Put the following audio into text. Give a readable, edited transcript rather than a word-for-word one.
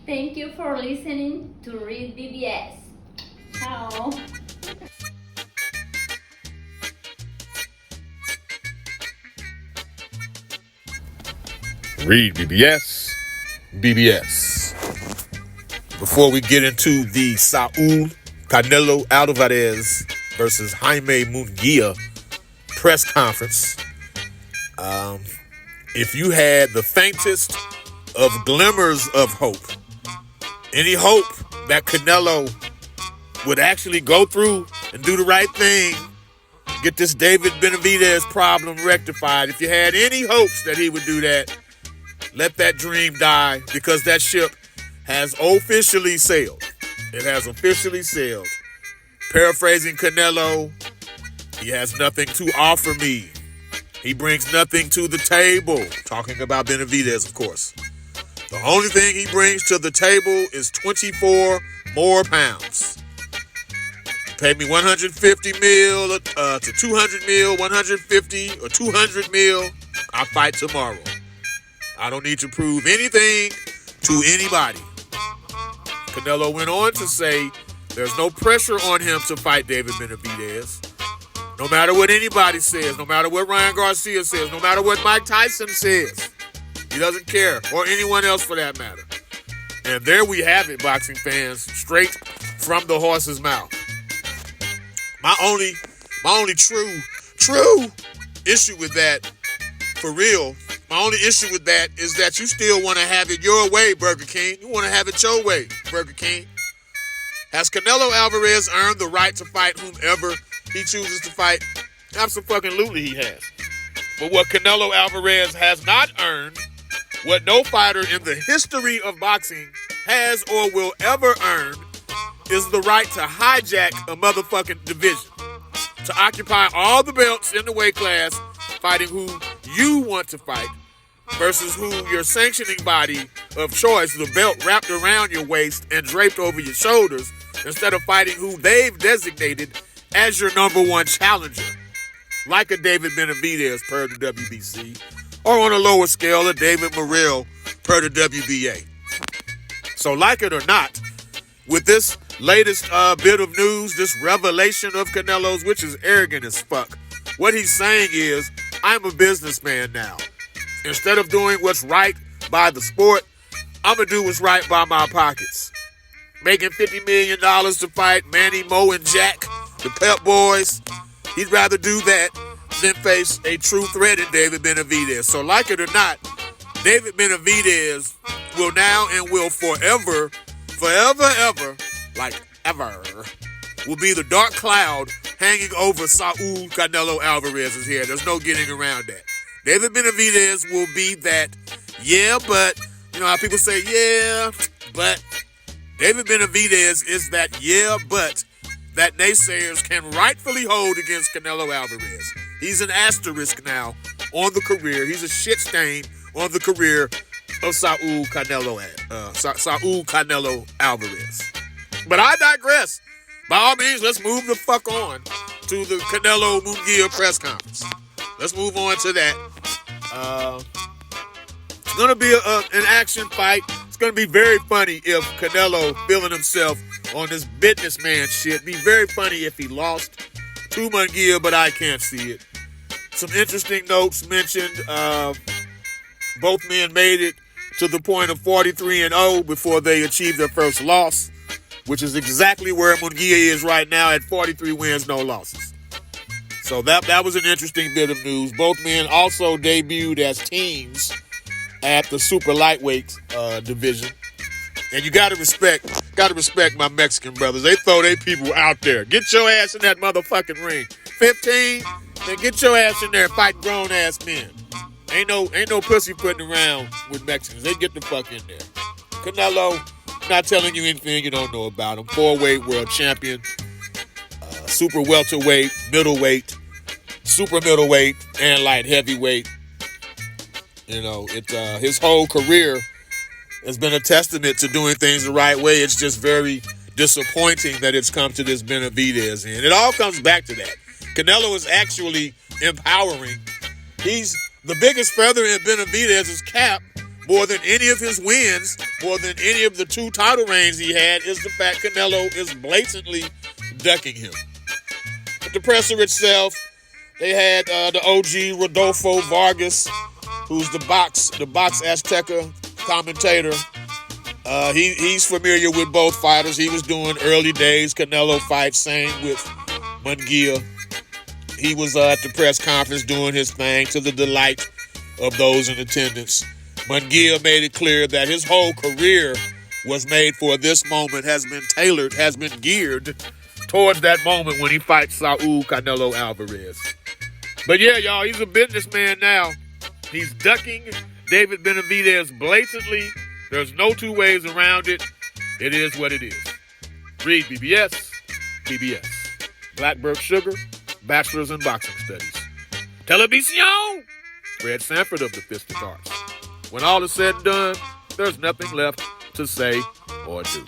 Thank you for listening to REED-BBS. Ciao. REED-BBS, BBS. Before we get into the CANELO ALVAREZ versus JAIME MUNGUIA press conference, if you had the faintest of glimmers of hope, any hope that Canelo would actually go through and do the right thing, get this David Benavidez problem rectified, if you had any hopes that he would do that, let that dream die, because that ship has officially sailed. It has officially sailed. Paraphrasing Canelo, he has nothing to offer me. He brings nothing to the table. Talking about Benavidez, of course. The only thing he brings to the table is 24 more pounds. Pay me 150 mil to 200 mil, 150 or 200 mil. I fight tomorrow. I don't need to prove anything to anybody. Canelo went on to say there's no pressure on him to fight David Benavidez. No matter what anybody says, no matter what Ryan Garcia says, no matter what Mike Tyson says, he doesn't care, or anyone else for that matter. And there we have it, boxing fans, straight from the horse's mouth. My only true issue with that, for real, my only issue with that is that you still want to have it your way, Burger King. You want to have it your way, Burger King. Has Canelo Alvarez earned the right to fight whomever he chooses to fight? Absolutely he has. But what Canelo Alvarez has not earned, what no fighter in the history of boxing has or will ever earn, is the right to hijack a motherfucking division. To occupy all the belts in the weight class, fighting who you want to fight, versus who your sanctioning body of choice, the belt wrapped around your waist and draped over your shoulders, instead of fighting who they've designated as your number one challenger, like a David Benavidez per the WBC, or on a lower scale, a David Morrell per the WBA. So like it or not, with this latest bit of news, this revelation of Canelo's, which is arrogant as fuck, what he's saying is, I'm a businessman now. Instead of doing what's right by the sport, I'm going to do what's right by my pockets. Making $50 million to fight Manny, Mo, and Jack, the Pep Boys. He'd rather do that than face a true threat in David Benavidez. So like it or not, David Benavidez will now and will forever, like ever, will be the dark cloud hanging over Saul Canelo Alvarez's head. There's no getting around that. David Benavidez will be that, yeah, but, you know how people say, yeah, but. David Benavidez is that, yeah, but, that naysayers can rightfully hold against Canelo Alvarez. He's an asterisk now on the career. He's a shit stain on the career of Saul Canelo Alvarez. But I digress. By all means, let's move the fuck on to the Canelo Munguia press conference. Let's move on to that. It's going to be an action fight. It's going to be very funny if Canelo feeling himself on this businessman shit. Be very funny if he lost to Munguia, but I can't see it. Some interesting notes mentioned. Both men made it to the point of 43-0 before they achieved their first loss, which is exactly where Munguia is right now at 43 wins, no losses. So that was an interesting bit of news. Both men also debuted as teams at the super lightweight division. And you gotta respect my Mexican brothers. They throw their people out there. Get your ass in that motherfucking ring. 15, then get your ass in there fighting grown ass men. Ain't no pussy putting around with Mexicans. They get the fuck in there. Canelo, not telling you anything you don't know about him. 4-weight world champion, super welterweight, middleweight, super middleweight, and light heavyweight. You know, his whole career has been a testament to doing things the right way. It's just very disappointing that it's come to this Benavidez end. It all comes back to that. Canelo is actually empowering. He's the biggest feather in Benavidez's cap more than any of his wins, more than any of the 2 title reigns he had, is the fact Canelo is blatantly ducking him. But the presser itself, they had the OG Rodolfo Vargas, who's the box Azteca commentator. He's familiar with both fighters. He was doing early days Canelo fights, same with Munguia. He was at the press conference doing his thing to the delight of those in attendance. Munguia made it clear that his whole career was made for this moment, has been geared towards that moment when he fights Saul Canelo Alvarez. But yeah, y'all, he's a businessman now. He's ducking David Benavidez blatantly. There's no 2 ways around it. It is what it is. REED-BBS, BBS. Blackbird Sugar, Bachelor's in Boxing Studies. Television! Fred Sanford of the Fisted Arts. When all is said and done, there's nothing left to say or do.